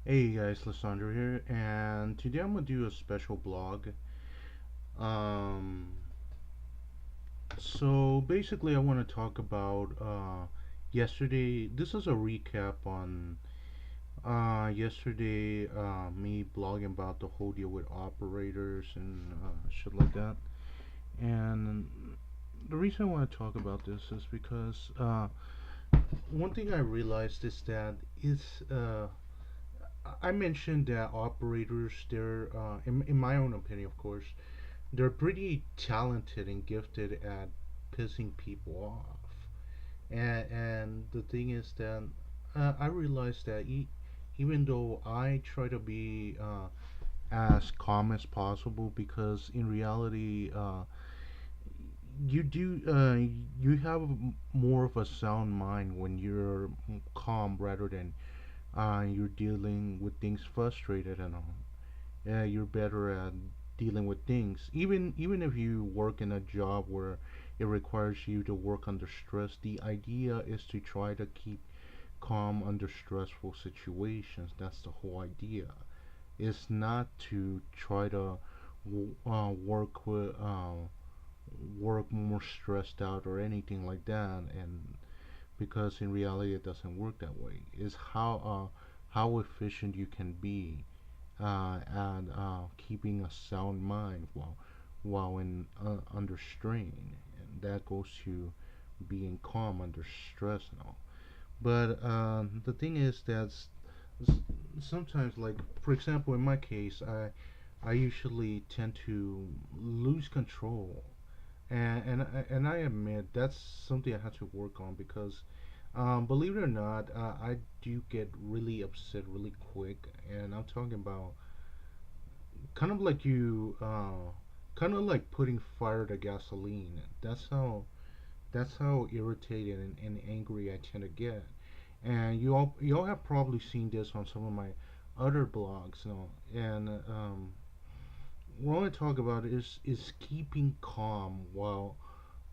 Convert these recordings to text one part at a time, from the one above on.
Hey guys, Lissandro here, and today I'm gonna do a special blog. Um, so basically, I want to talk about yesterday. This is a recap on yesterday, me blogging about the whole deal with operators and shit like that. And the reason I want to talk about this is because one thing I realized is that it's I mentioned that operators, they're, in my own opinion, of course, they're pretty talented and gifted at pissing people off. And the thing is that I realized that even though I try to be as calm as possible, because in reality, you do you have more of a sound mind when you're calm rather than you're dealing with things frustrated and all. You're better at dealing with things. Even if you work in a job where it requires you to work under stress, the idea is to try to keep calm under stressful situations. That's the whole idea. It's not to try to work more stressed out or anything like that, and because in reality it doesn't work that way. It's how efficient you can be and keeping a sound mind while in under strain, and that goes to being calm under stress and all. But the thing is that sometimes, like for example, in my case, I usually tend to lose control, and I admit that's something I have to work on because believe it or not, I do get really upset really quick, and I'm talking about kind of like kind of like putting fire to gasoline. That's how irritated and angry I tend to get. And you all have probably seen this on some of my other blogs, you know. And what I want to talk about is keeping calm while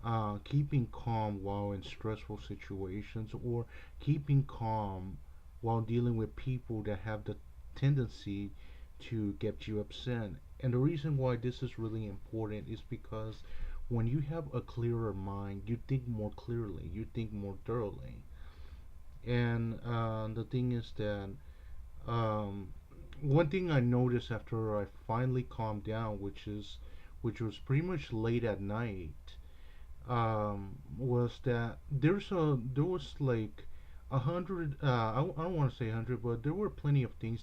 in stressful situations, or keeping calm while dealing with people that have the tendency to get you upset. And the reason why this is really important is because when you have a clearer mind, you think more clearly, you think more thoroughly. And the thing is that um, one thing I noticed after I finally calmed down, which was pretty much late at night, was that there was like 100. I don't want to say 100, but there were plenty of things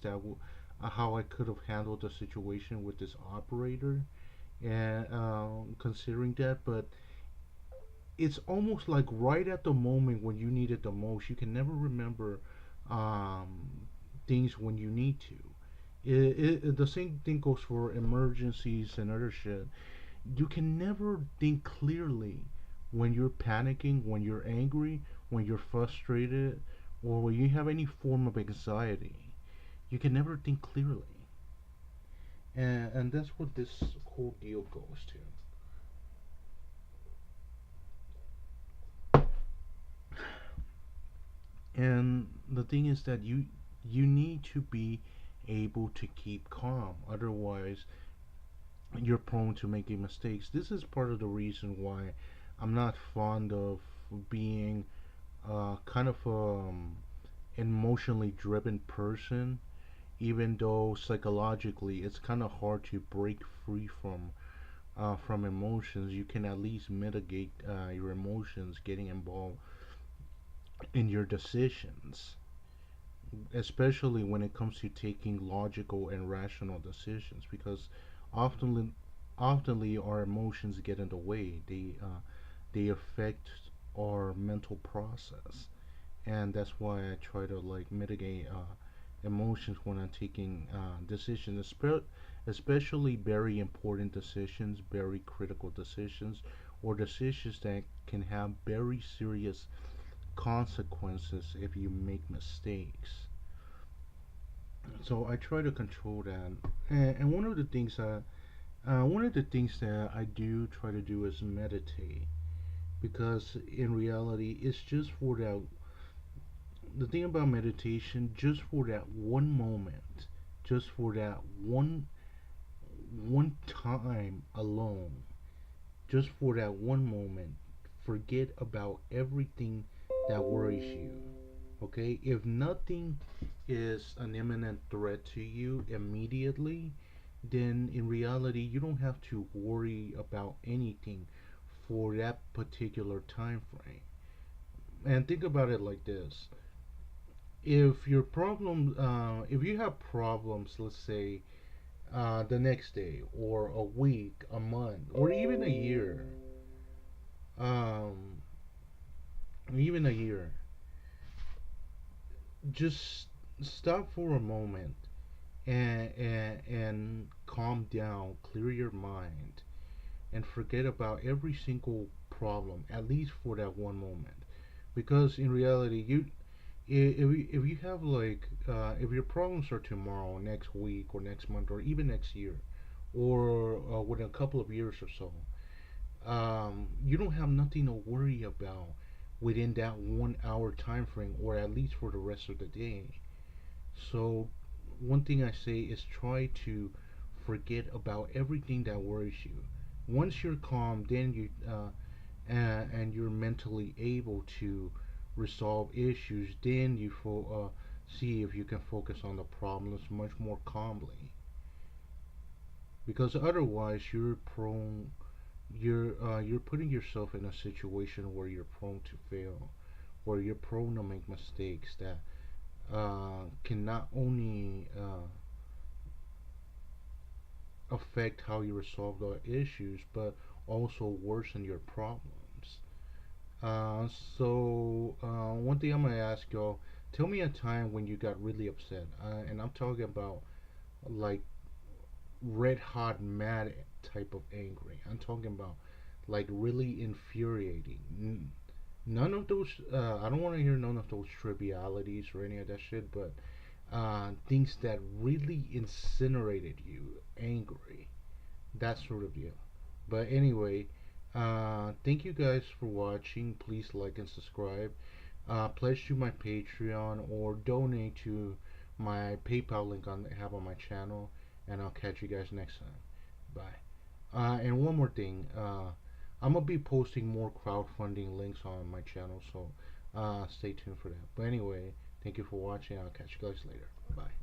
how I could have handled the situation with this operator, and considering that, but it's almost like right at the moment when you need it the most, you can never remember um, things when you need to. The same thing goes for emergencies and other shit. You can never think clearly when you're panicking, when you're angry, when you're frustrated, or when you have any form of anxiety. You can never think clearly. And that's what this whole deal goes to. And the thing is that you need to be able to keep calm. Otherwise, you're prone to making mistakes. This is part of the reason why I'm not fond of being kind of emotionally driven person, even though psychologically it's kind of hard to break free from emotions. You can at least mitigate your emotions getting involved in your decisions, especially when it comes to taking logical and rational decisions, because often oftenly our emotions get in the way. They affect our mental process, and that's why I try to like mitigate emotions when I'm taking decisions, especially very important decisions, very critical decisions, or decisions that can have very serious consequences if you make mistakes. So I try to control that, and one of the things that I do try to do is meditate, because in reality it's just for that the thing about meditation, just for that one moment, just for that one time alone, just for that one moment, forget about everything that worries you. Okay? If nothing is an imminent threat to you immediately, then in reality, you don't have to worry about anything for that particular time frame. And think about it like this: if you have problems, let's say the next day, or a week, a month, or um, even a year, just stop for a moment and calm down, clear your mind, and forget about every single problem, at least for that one moment. Because in reality, if you have like if your problems are tomorrow, next week, or next month, or even next year, or within a couple of years or so, you don't have nothing to worry about within that 1 hour time frame, or at least for the rest of the day. So one thing I say is try to forget about everything that worries you. Once you're calm, then and you're mentally able to resolve issues, then see if you can focus on the problems much more calmly. Because otherwise, you're putting yourself in a situation where you're prone to fail, where you're prone to make mistakes that can not only affect how you resolve the issues, but also worsen your problems. Uh, one thing I'm gonna ask y'all: tell me a time when you got really upset, and I'm talking about like red hot, mad type of angry. I'm talking about like really infuriating. None of those. I don't want to hear none of those trivialities or any of that shit, but things that really incinerated you, angry, that sort of deal. But anyway, thank you guys for watching. Please like and subscribe. Pledge to my Patreon or donate to my PayPal link I have on my channel, and I'll catch you guys next time. Bye. And one more thing, I'm gonna be posting more crowdfunding links on my channel, so stay tuned for that. But anyway, thank you for watching. I'll catch you guys later. Bye.